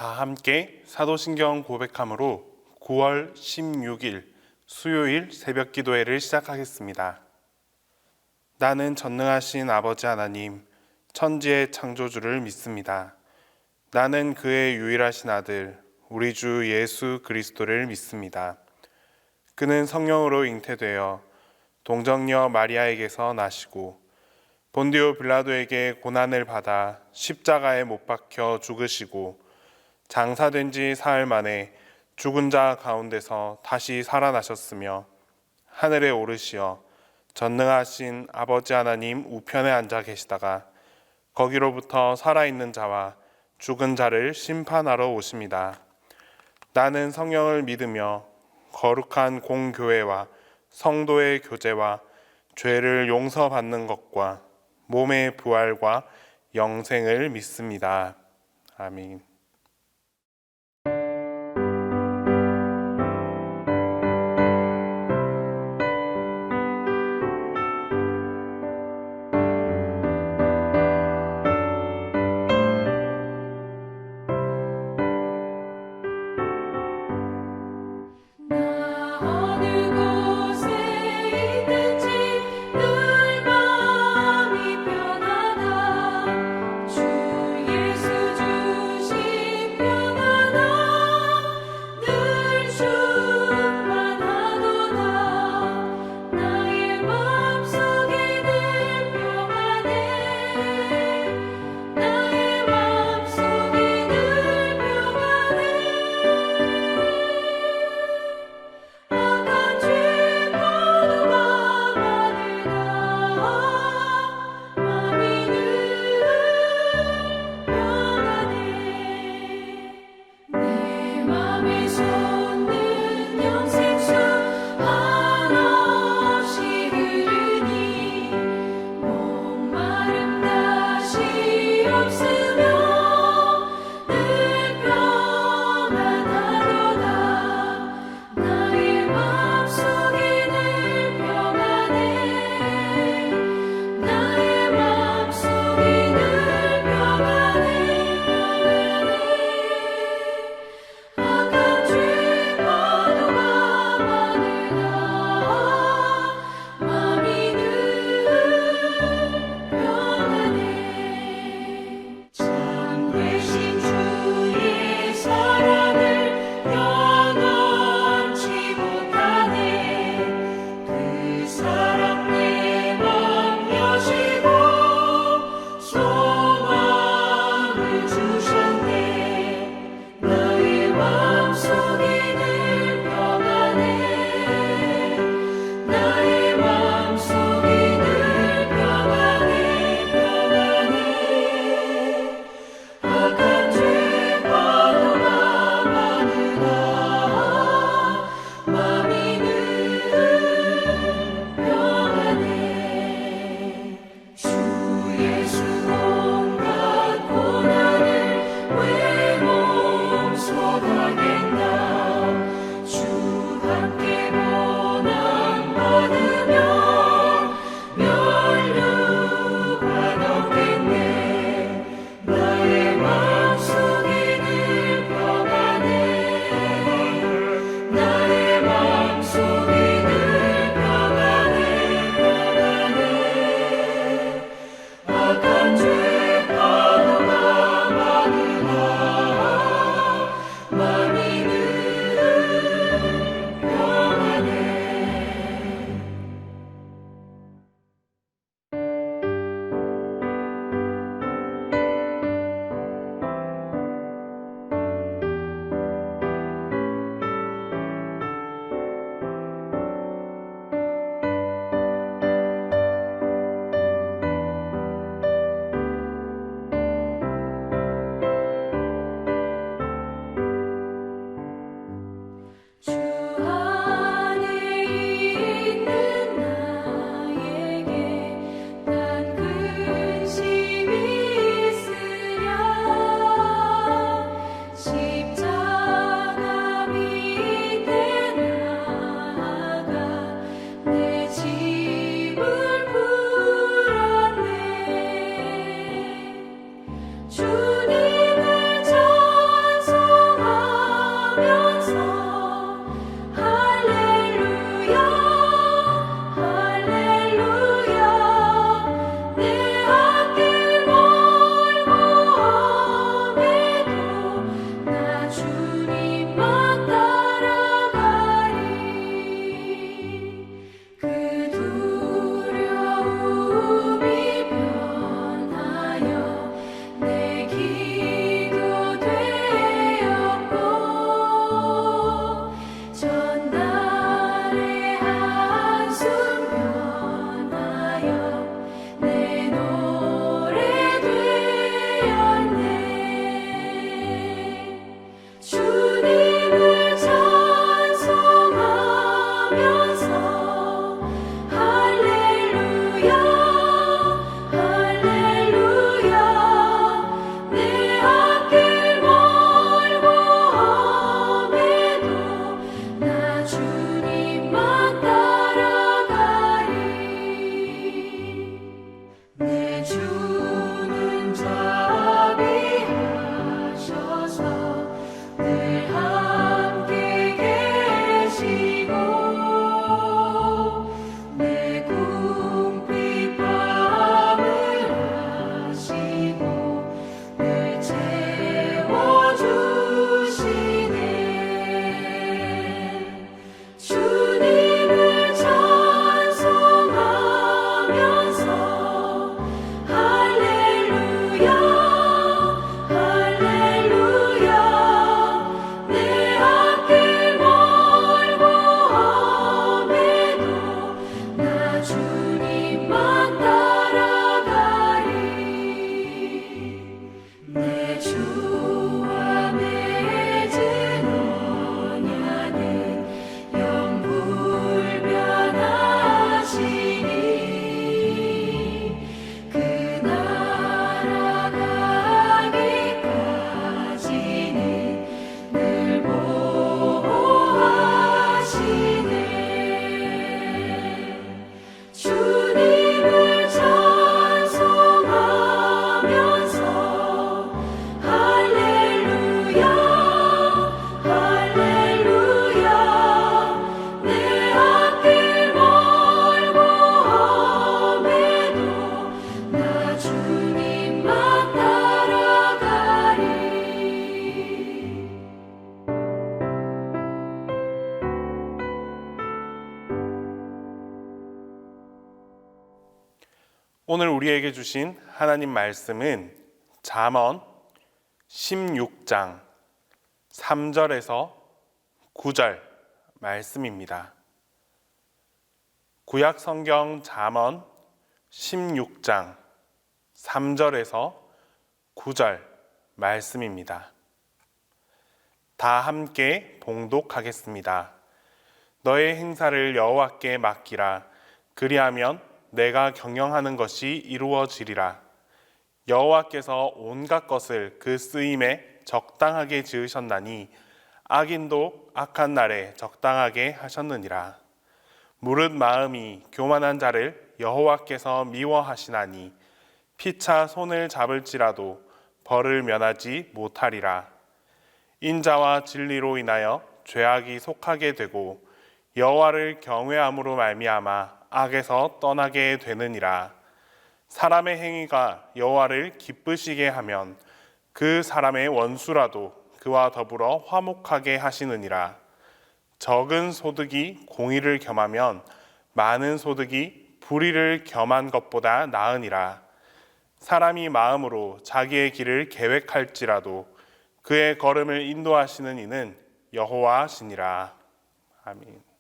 다 함께 사도신경 고백함으로 9월 16일 수요일 새벽 기도회를 시작하겠습니다. 나는 전능하신 아버지 하나님, 천지의 창조주를 믿습니다. 나는 그의 유일하신 아들, 우리 주 예수 그리스도를 믿습니다. 그는 성령으로 잉태되어 동정녀 마리아에게서 나시고 본디오 빌라도에게 고난을 받아 십자가에 못 박혀 죽으시고 장사된 지 사흘 만에 죽은 자 가운데서 다시 살아나셨으며 하늘에 오르시어 전능하신 아버지 하나님 우편에 앉아 계시다가 거기로부터 살아있는 자와 죽은 자를 심판하러 오십니다. 나는 성령을 믿으며 거룩한 공교회와 성도의 교제와 죄를 용서받는 것과 몸의 부활과 영생을 믿습니다. 아멘. 주 예수 주신 오늘 우리에게 주신 하나님 말씀은 잠언 16장 3절에서 9절 말씀입니다. 구약 성경 잠언 16장 3절에서 9절 말씀입니다. 다 함께 봉독하겠습니다. 너의 행사를 여호와께 맡기라. 그리하면 내가 경영하는 것이 이루어지리라. 여호와께서 온갖 것을 그 쓰임에 적당하게 지으셨나니 악인도 악한 날에 적당하게 하셨느니라. 무릇 마음이 교만한 자를 여호와께서 미워하시나니 피차 손을 잡을지라도 벌을 면하지 못하리라. 인자와 진리로 인하여 죄악이 속하게 되고 여호와를 경외함으로 말미암아 악에서 떠나게 되느니라. 사람의 행위가 여호와를 기쁘시게 하면 그 사람의 원수라도 그와 더불어 화목하게 하시느니라. 적은 소득이 공의를 겸하면 많은 소득이 불의를 겸한 것보다 나으니라. 사람이 마음으로 자기의 길을 계획할지라도 그의 걸음을 인도하시는 이는 여호와시니라. 아멘.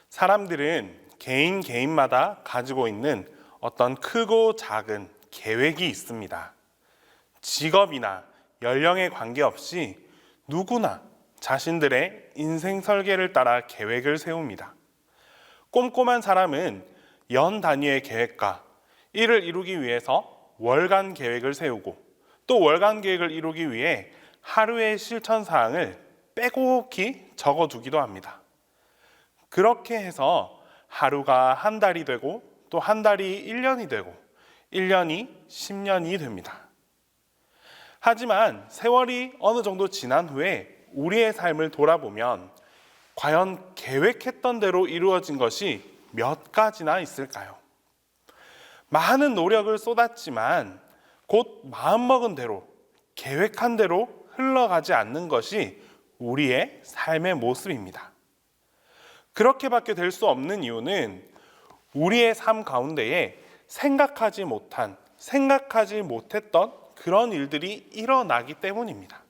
사람들은 개인마다 가지고 있는 어떤 크고 작은 계획이 있습니다. 직업이나 연령에 관계없이 누구나 자신들의 인생 설계를 따라 계획을 세웁니다. 꼼꼼한 사람은 연 단위의 계획과 이를 이루기 위해서 월간 계획을 세우고 또 월간 계획을 이루기 위해 하루의 실천 사항을 빼곡히 적어두기도 합니다. 그렇게 해서 하루가 한 달이 되고 또 한 달이 1년이 되고 1년이 10년이 됩니다. 하지만 세월이 어느 정도 지난 후에 우리의 삶을 돌아보면 과연 계획했던 대로 이루어진 것이 몇 가지나 있을까요? 많은 노력을 쏟았지만 곧 마음먹은 대로 계획한 대로 흘러가지 않는 것이 우리의 삶의 모습입니다. 그렇게밖에 될 수 없는 이유는 우리의 삶 가운데에 생각하지 못했던 그런 일들이 일어나기 때문입니다.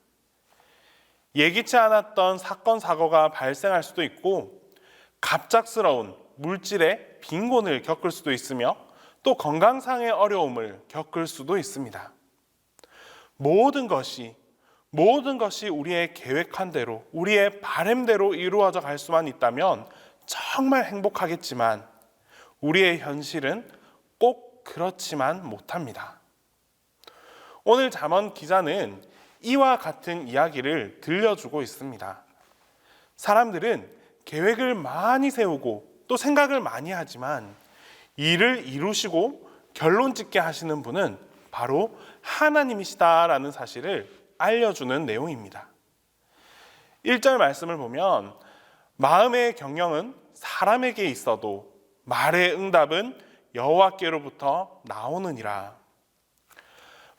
예기치 않았던 사건, 사고가 발생할 수도 있고 갑작스러운 물질의 빈곤을 겪을 수도 있으며 또 건강상의 어려움을 겪을 수도 있습니다. 모든 것이 우리의 계획한 대로, 우리의 바램대로 이루어져 갈 수만 있다면 정말 행복하겠지만 우리의 현실은 꼭 그렇지만 못합니다. 오늘 잠언 기자는 이와 같은 이야기를 들려주고 있습니다. 사람들은 계획을 많이 세우고 또 생각을 많이 하지만 일을 이루시고 결론 짓게 하시는 분은 바로 하나님이시다라는 사실을 알려주는 내용입니다. 1절 말씀을 보면 마음의 경영은 사람에게 있어도 말의 응답은 여호와께로부터 나오느니라.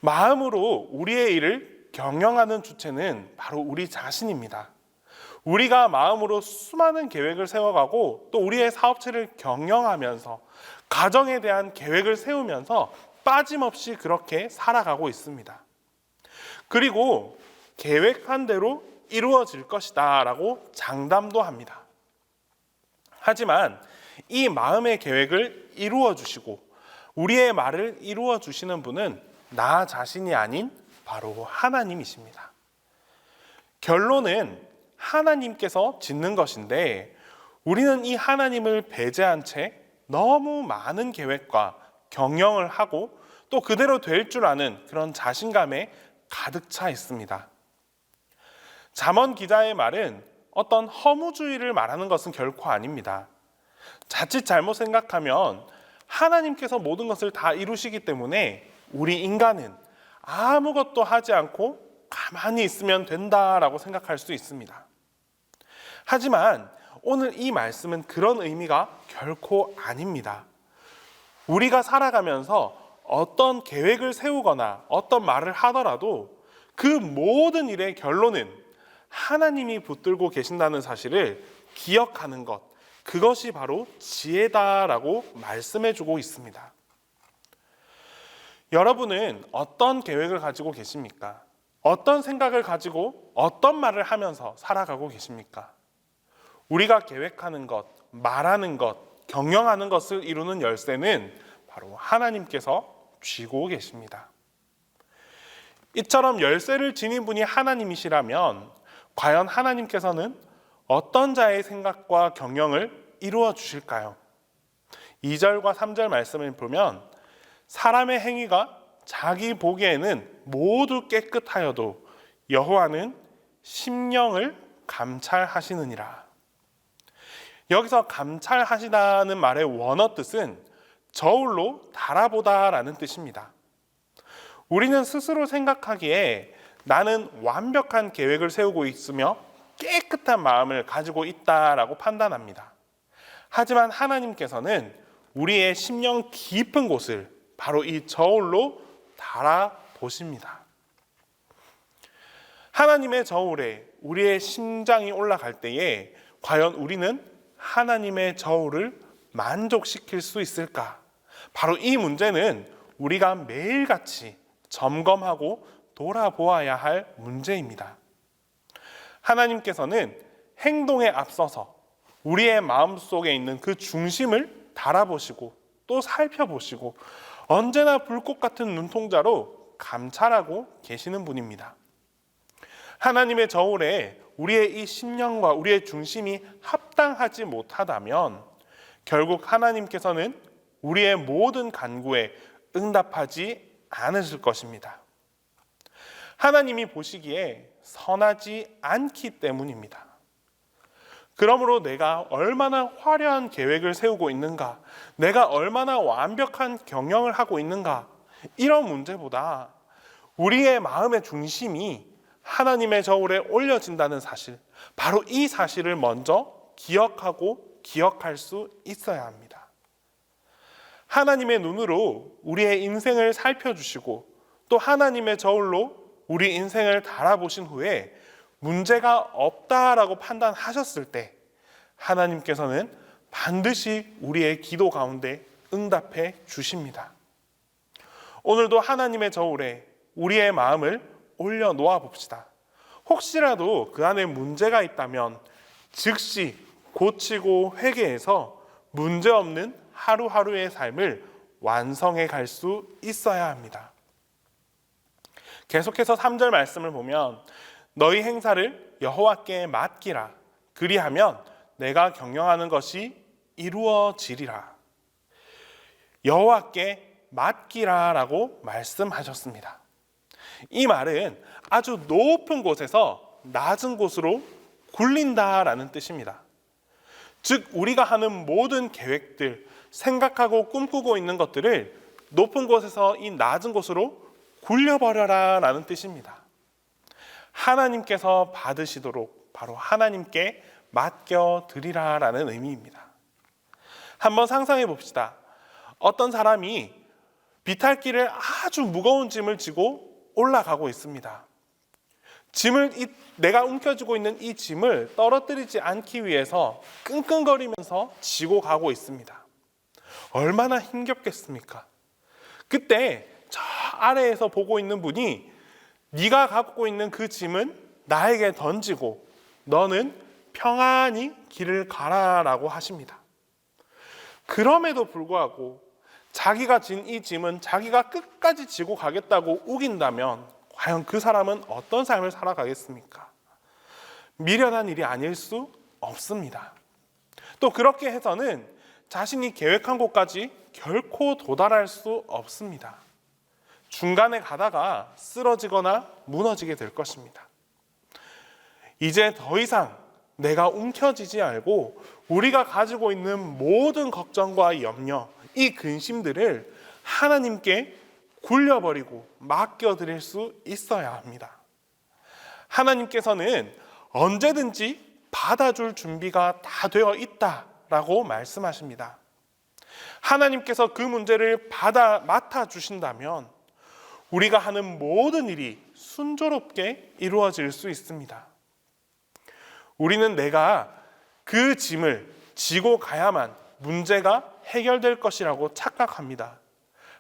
마음으로 우리의 일을 경영하는 주체는 바로 우리 자신입니다. 우리가 마음으로 수많은 계획을 세워가고 또 우리의 사업체를 경영하면서 가정에 대한 계획을 세우면서 빠짐없이 그렇게 살아가고 있습니다. 그리고 계획한 대로 이루어질 것이다 라고 장담도 합니다. 하지만 이 마음의 계획을 이루어 주시고 우리의 말을 이루어 주시는 분은 나 자신이 아닌 바로 하나님이십니다. 결론은 하나님께서 짓는 것인데 우리는 이 하나님을 배제한 채 너무 많은 계획과 경영을 하고 또 그대로 될 줄 아는 그런 자신감에 가득 차 있습니다. 잠언 기자의 말은 어떤 허무주의를 말하는 것은 결코 아닙니다. 자칫 잘못 생각하면 하나님께서 모든 것을 다 이루시기 때문에 우리 인간은 아무것도 하지 않고 가만히 있으면 된다라고 생각할 수 있습니다. 하지만 오늘 이 말씀은 그런 의미가 결코 아닙니다. 우리가 살아가면서 어떤 계획을 세우거나 어떤 말을 하더라도 그 모든 일의 결론은 하나님이 붙들고 계신다는 사실을 기억하는 것, 그것이 바로 지혜다라고 말씀해주고 있습니다. 여러분은 어떤 계획을 가지고 계십니까? 어떤 생각을 가지고 어떤 말을 하면서 살아가고 계십니까? 우리가 계획하는 것, 말하는 것, 경영하는 것을 이루는 열쇠는 바로 하나님께서 쥐고 계십니다. 이처럼 열쇠를 지닌 분이 하나님이시라면 과연 하나님께서는 어떤 자의 생각과 경영을 이루어 주실까요? 2절과 3절 말씀을 보면 사람의 행위가 자기 보기에는 모두 깨끗하여도 여호와는 심령을 감찰하시느니라. 여기서 감찰하시다는 말의 원어 뜻은 저울로 달아보다라는 뜻입니다. 우리는 스스로 생각하기에 나는 완벽한 계획을 세우고 있으며 깨끗한 마음을 가지고 있다라고 판단합니다. 하지만 하나님께서는 우리의 심령 깊은 곳을 바로 이 저울로 달아보십니다. 하나님의 저울에 우리의 심장이 올라갈 때에 과연 우리는 하나님의 저울을 만족시킬 수 있을까? 바로 이 문제는 우리가 매일같이 점검하고 돌아보아야 할 문제입니다. 하나님께서는 행동에 앞서서 우리의 마음속에 있는 그 중심을 달아보시고 또 살펴보시고 언제나 불꽃 같은 눈동자로 감찰하고 계시는 분입니다. 하나님의 저울에 우리의 이 심령과 우리의 중심이 합당하지 못하다면 결국 하나님께서는 우리의 모든 간구에 응답하지 않으실 것입니다. 하나님이 보시기에 선하지 않기 때문입니다. 그러므로 내가 얼마나 화려한 계획을 세우고 있는가, 내가 얼마나 완벽한 경영을 하고 있는가, 이런 문제보다 우리의 마음의 중심이 하나님의 저울에 올려진다는 사실, 바로 이 사실을 먼저 기억하고 기억할 수 있어야 합니다. 하나님의 눈으로 우리의 인생을 살펴주시고 또 하나님의 저울로 우리 인생을 달아보신 후에 문제가 없다라고 판단하셨을 때 하나님께서는 반드시 우리의 기도 가운데 응답해 주십니다. 오늘도 하나님의 저울에 우리의 마음을 올려놓아 봅시다. 혹시라도 그 안에 문제가 있다면 즉시 고치고 회개해서 문제없는 하루하루의 삶을 완성해 갈 수 있어야 합니다. 계속해서 3절 말씀을 보면 너희 행사를 여호와께 맡기라. 그리하면 내가 경영하는 것이 이루어지리라. 여호와께 맡기라라고 말씀하셨습니다. 이 말은 아주 높은 곳에서 낮은 곳으로 굴린다라는 뜻입니다. 즉 우리가 하는 모든 계획들, 생각하고 꿈꾸고 있는 것들을 높은 곳에서 이 낮은 곳으로 굴려버려라 라는 뜻입니다. 하나님께서 받으시도록 바로 하나님께 맡겨드리라 라는 의미입니다. 한번 상상해 봅시다. 어떤 사람이 비탈길을 아주 무거운 짐을 지고 올라가고 있습니다. 내가 움켜쥐고 있는 이 짐을 떨어뜨리지 않기 위해서 끙끙거리면서 지고 가고 있습니다. 얼마나 힘겹겠습니까? 그때 저 아래에서 보고 있는 분이 네가 갖고 있는 그 짐은 나에게 던지고 너는 평안히 길을 가라라고 하십니다. 그럼에도 불구하고 자기가 진 이 짐은 자기가 끝까지 지고 가겠다고 우긴다면 과연 그 사람은 어떤 삶을 살아가겠습니까? 미련한 일이 아닐 수 없습니다. 또 그렇게 해서는 자신이 계획한 곳까지 결코 도달할 수 없습니다. 중간에 가다가 쓰러지거나 무너지게 될 것입니다. 이제 더 이상 내가 움켜쥐지 말고 우리가 가지고 있는 모든 걱정과 염려, 이 근심들을 하나님께 굴려버리고 맡겨드릴 수 있어야 합니다. 하나님께서는 언제든지 받아줄 준비가 다 되어 있다라고 말씀하십니다. 하나님께서 그 문제를 맡아주신다면 우리가 하는 모든 일이 순조롭게 이루어질 수 있습니다. 우리는 내가 그 짐을 지고 가야만 문제가 해결될 것이라고 착각합니다.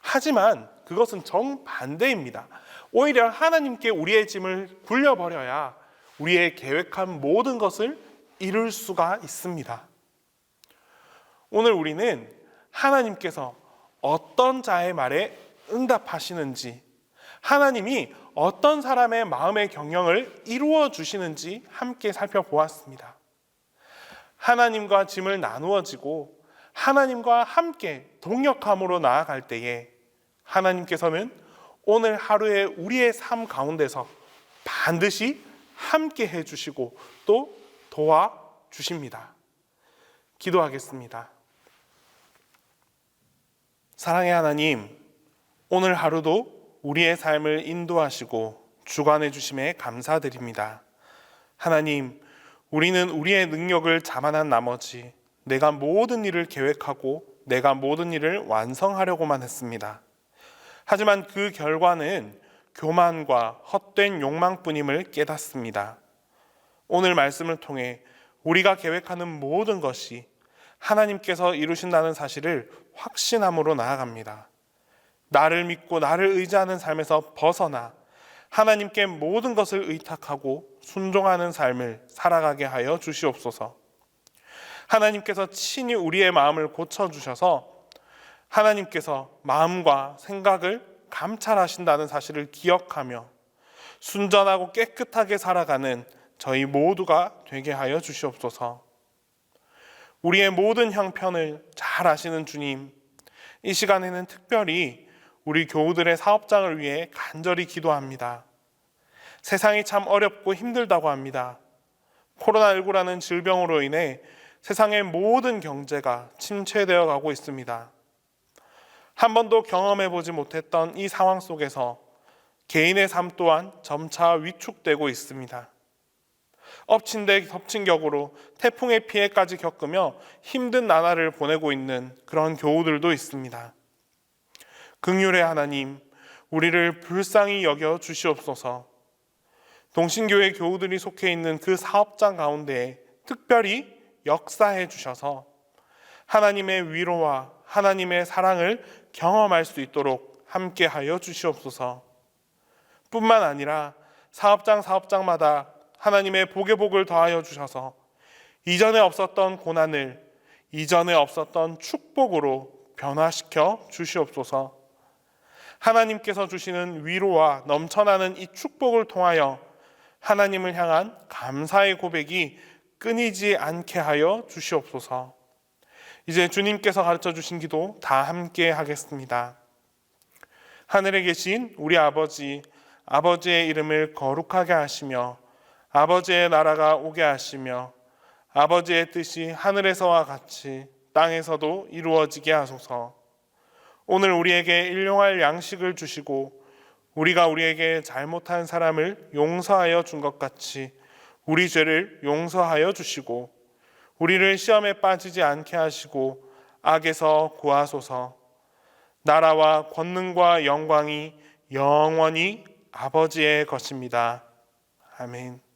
하지만 그것은 정반대입니다. 오히려 하나님께 우리의 짐을 굴려버려야 우리의 계획한 모든 것을 이룰 수가 있습니다. 오늘 우리는 하나님께서 어떤 자의 말에 응답하시는지, 하나님이 어떤 사람의 마음의 경영을 이루어 주시는지 함께 살펴보았습니다. 하나님과 짐을 나누어지고 하나님과 함께 동역함으로 나아갈 때에 하나님께서는 오늘 하루의 우리의 삶 가운데서 반드시 함께 해주시고 또 도와주십니다. 기도하겠습니다. 사랑의 하나님, 오늘 하루도 우리의 삶을 인도하시고 주관해 주심에 감사드립니다. 하나님, 우리는 우리의 능력을 자만한 나머지 내가 모든 일을 계획하고 내가 모든 일을 완성하려고만 했습니다. 하지만 그 결과는 교만과 헛된 욕망뿐임을 깨닫습니다. 오늘 말씀을 통해 우리가 계획하는 모든 것이 하나님께서 이루신다는 사실을 확신함으로 나아갑니다. 나를 믿고 나를 의지하는 삶에서 벗어나 하나님께 모든 것을 의탁하고 순종하는 삶을 살아가게 하여 주시옵소서. 하나님께서 친히 우리의 마음을 고쳐주셔서 하나님께서 마음과 생각을 감찰하신다는 사실을 기억하며 순전하고 깨끗하게 살아가는 저희 모두가 되게 하여 주시옵소서. 우리의 모든 형편을 잘 아시는 주님, 이 시간에는 특별히 우리 교우들의 사업장을 위해 간절히 기도합니다. 세상이 참 어렵고 힘들다고 합니다. 코로나19라는 질병으로 인해 세상의 모든 경제가 침체되어 가고 있습니다. 한 번도 경험해보지 못했던 이 상황 속에서 개인의 삶 또한 점차 위축되고 있습니다. 엎친 데 덮친 격으로 태풍의 피해까지 겪으며 힘든 나날을 보내고 있는 그런 교우들도 있습니다. 긍휼의 하나님, 우리를 불쌍히 여겨 주시옵소서. 동신교회 교우들이 속해 있는 그 사업장 가운데 특별히 역사해 주셔서 하나님의 위로와 하나님의 사랑을 경험할 수 있도록 함께하여 주시옵소서. 뿐만 아니라 사업장마다 하나님의 복의 복을 더하여 주셔서 이전에 없었던 고난을 이전에 없었던 축복으로 변화시켜 주시옵소서. 하나님께서 주시는 위로와 넘쳐나는 이 축복을 통하여 하나님을 향한 감사의 고백이 끊이지 않게 하여 주시옵소서. 이제 주님께서 가르쳐 주신 기도 다 함께 하겠습니다. 하늘에 계신 우리 아버지, 아버지의 이름을 거룩하게 하시며 아버지의 나라가 오게 하시며 아버지의 뜻이 하늘에서와 같이 땅에서도 이루어지게 하소서. 오늘 우리에게 일용할 양식을 주시고 우리가 우리에게 잘못한 사람을 용서하여 준 것 같이 우리 죄를 용서하여 주시고 우리를 시험에 빠지지 않게 하시고 악에서 구하소서. 나라와 권능과 영광이 영원히 아버지의 것입니다. 아멘.